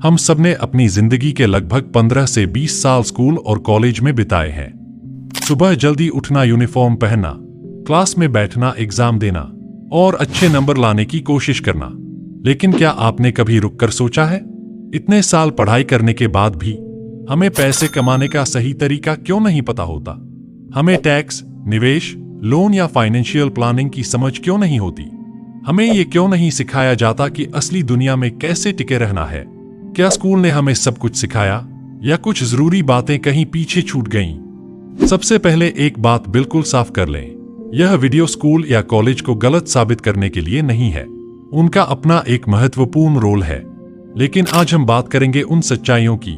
हम सबने अपनी जिंदगी के लगभग 15 से 20 साल स्कूल और कॉलेज में बिताए हैं। सुबह जल्दी उठना, यूनिफॉर्म पहनना, क्लास में बैठना, एग्जाम देना और अच्छे नंबर लाने की कोशिश करना। लेकिन क्या आपने कभी रुककर सोचा है, इतने साल पढ़ाई करने के बाद भी हमें पैसे कमाने का सही तरीका क्यों नहीं पता होता? हमें टैक्स, निवेश, लोन या फाइनेंशियल प्लानिंग की समझ क्यों नहीं होती? हमें ये क्यों नहीं सिखाया जाता कि असली दुनिया में कैसे टिके रहना है? क्या स्कूल ने हमें सब कुछ सिखाया या कुछ जरूरी बातें कहीं पीछे छूट गईं? सबसे पहले एक बात बिल्कुल साफ कर लें, यह वीडियो स्कूल या कॉलेज को गलत साबित करने के लिए नहीं है। उनका अपना एक महत्वपूर्ण रोल है, लेकिन आज हम बात करेंगे उन सच्चाइयों की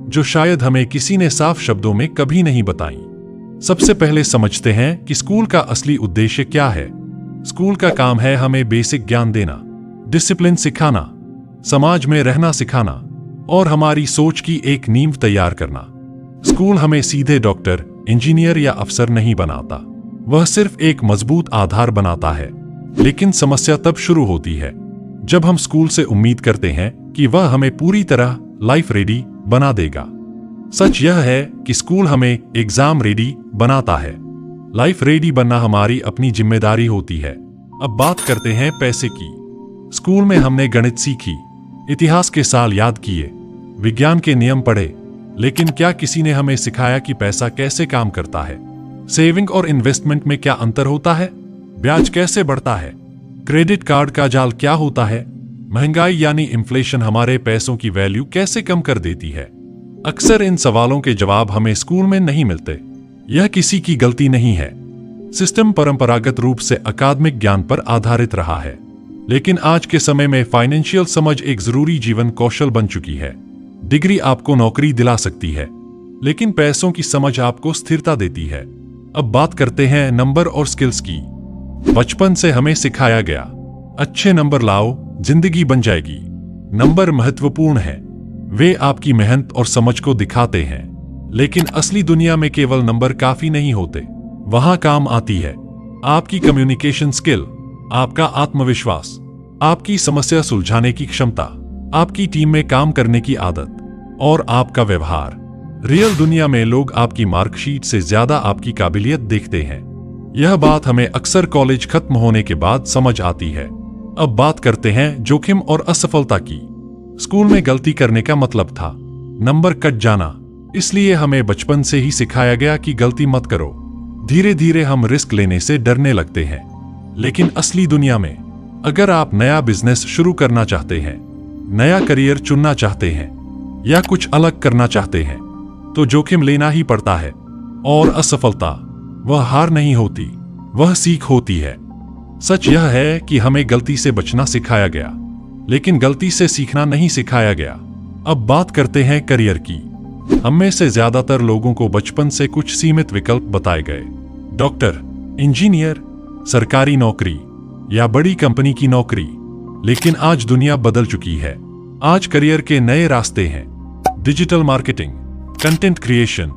जो शायद हमें किसी ने साफ शब्दों में कभी नहीं बताई। सबसे पहले समझते हैं कि स्कूल का असली उद्देश्य क्या है। स्कूल का काम है हमें बेसिक ज्ञान देना, डिसिप्लिन सिखाना, समाज में रहना सिखाना और हमारी सोच की एक नींव तैयार करना। स्कूल हमें सीधे डॉक्टर, इंजीनियर या अफसर नहीं बनाता, वह सिर्फ एक मजबूत आधार बनाता है। लेकिन समस्या तब शुरू होती है जब हम स्कूल से उम्मीद करते हैं कि वह हमें पूरी तरह लाइफ रेडी बना देगा। सच यह है कि स्कूल हमें एग्जाम रेडी बनाता है, लाइफ रेडी बनना हमारी अपनी जिम्मेदारी होती है। अब बात करते हैं पैसे की। स्कूल में हमने गणित सीखी, इतिहास के साल याद किए, विज्ञान के नियम पढ़े, लेकिन क्या किसी ने हमें सिखाया कि पैसा कैसे काम करता है? सेविंग और इन्वेस्टमेंट में क्या अंतर होता है? ब्याज कैसे बढ़ता है? क्रेडिट कार्ड का जाल क्या होता है? महंगाई यानी इन्फ्लेशन हमारे पैसों की वैल्यू कैसे कम कर देती है? अक्सर इन सवालों के जवाब हमें स्कूल में नहीं मिलते। यह किसी की गलती नहीं है। सिस्टम परंपरागत रूप से अकादमिक ज्ञान पर आधारित रहा है, लेकिन आज के समय में फाइनेंशियल समझ एक जरूरी जीवन कौशल बन चुकी है। डिग्री आपको नौकरी दिला सकती है, लेकिन पैसों की समझ आपको स्थिरता देती है। अब बात करते हैं नंबर और स्किल्स की। बचपन से हमें सिखाया गया, अच्छे नंबर लाओ, जिंदगी बन जाएगी। नंबर महत्वपूर्ण है, वे आपकी मेहनत और समझ को दिखाते हैं, लेकिन असली दुनिया में केवल नंबर काफी नहीं होते। वहां काम आती है आपकी कम्युनिकेशन स्किल, आपका आत्मविश्वास, आपकी समस्या सुलझाने की क्षमता, आपकी टीम में काम करने की आदत और आपका व्यवहार। रियल दुनिया में लोग आपकी मार्कशीट से ज्यादा आपकी काबिलियत देखते हैं। यह बात हमें अक्सर कॉलेज खत्म होने के बाद समझ आती है। अब बात करते हैं जोखिम और असफलता की। स्कूल में गलती करने का मतलब था नंबर कट जाना, इसलिए हमें बचपन से ही सिखाया गया कि गलती मत करो। धीरे धीरे हम रिस्क लेने से डरने लगते हैं। लेकिन असली दुनिया में अगर आप नया बिजनेस शुरू करना चाहते हैं, नया करियर चुनना चाहते हैं या कुछ अलग करना चाहते हैं, तो जोखिम लेना ही पड़ता है। और असफलता वह हार नहीं होती, वह सीख होती है। सच यह है कि हमें गलती से बचना सिखाया गया, लेकिन गलती से सीखना नहीं सिखाया गया। अब बात करते हैं करियर की। हम में से ज्यादातर लोगों को बचपन से कुछ सीमित विकल्प बताए गए, डॉक्टर, इंजीनियर, सरकारी नौकरी या बड़ी कंपनी की नौकरी। लेकिन आज दुनिया बदल चुकी है। आज करियर के नए रास्ते हैं, digital marketing, content creation,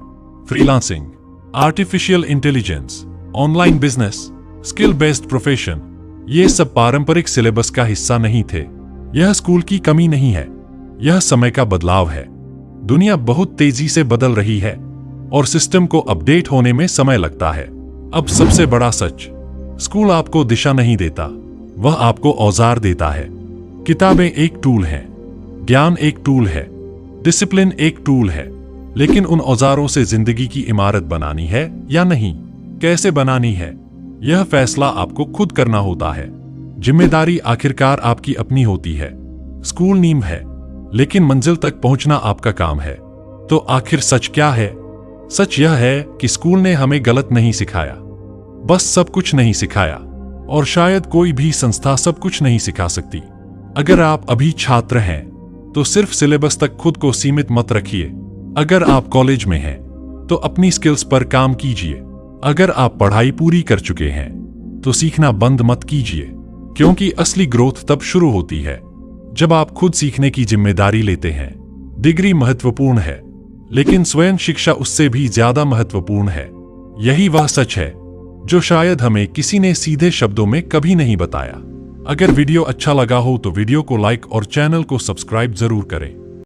freelancing, artificial intelligence, online business, skill based profession. ये सब पारंपरिक सिलेबस का हिस्सा नहीं थे। यह स्कूल की कमी नहीं है, यह समय का बदलाव है। दुनिया बहुत तेजी से बदल रही है और सिस्टम को अपडेट होने में समय लगता है। अब सबसे बड़ा सच, स्कूल आपको दिशा नहीं देता, वह आपको औजार देता है। किताबें एक टूल हैं, ज्ञान एक टूल है, डिसिप्लिन एक टूल है, लेकिन उन औजारों से जिंदगी की इमारत बनानी है या नहीं, कैसे बनानी है, यह फैसला आपको खुद करना होता है। जिम्मेदारी आखिरकार आपकी अपनी होती है। स्कूल नींव है, लेकिन मंजिल तक पहुंचना आपका काम है। तो आखिर सच क्या है? सच यह है कि स्कूल ने हमें गलत नहीं सिखाया, बस सब कुछ नहीं सिखाया, और शायद कोई भी संस्था सब कुछ नहीं सिखा सकती। अगर आप अभी छात्र हैं तो सिर्फ सिलेबस तक खुद को सीमित मत रखिए। अगर आप कॉलेज में हैं तो अपनी स्किल्स पर काम कीजिए। अगर आप पढ़ाई पूरी कर चुके हैं तो सीखना बंद मत कीजिए, क्योंकि असली ग्रोथ तब शुरू होती है जब आप खुद सीखने की जिम्मेदारी लेते हैं। डिग्री महत्वपूर्ण है, लेकिन स्वयं शिक्षा उससे भी ज्यादा महत्वपूर्ण है। यही वह सच है जो शायद हमें किसी ने सीधे शब्दों में कभी नहीं बताया। अगर वीडियो अच्छा लगा हो तो वीडियो को लाइक और चैनल को सब्सक्राइब जरूर करें।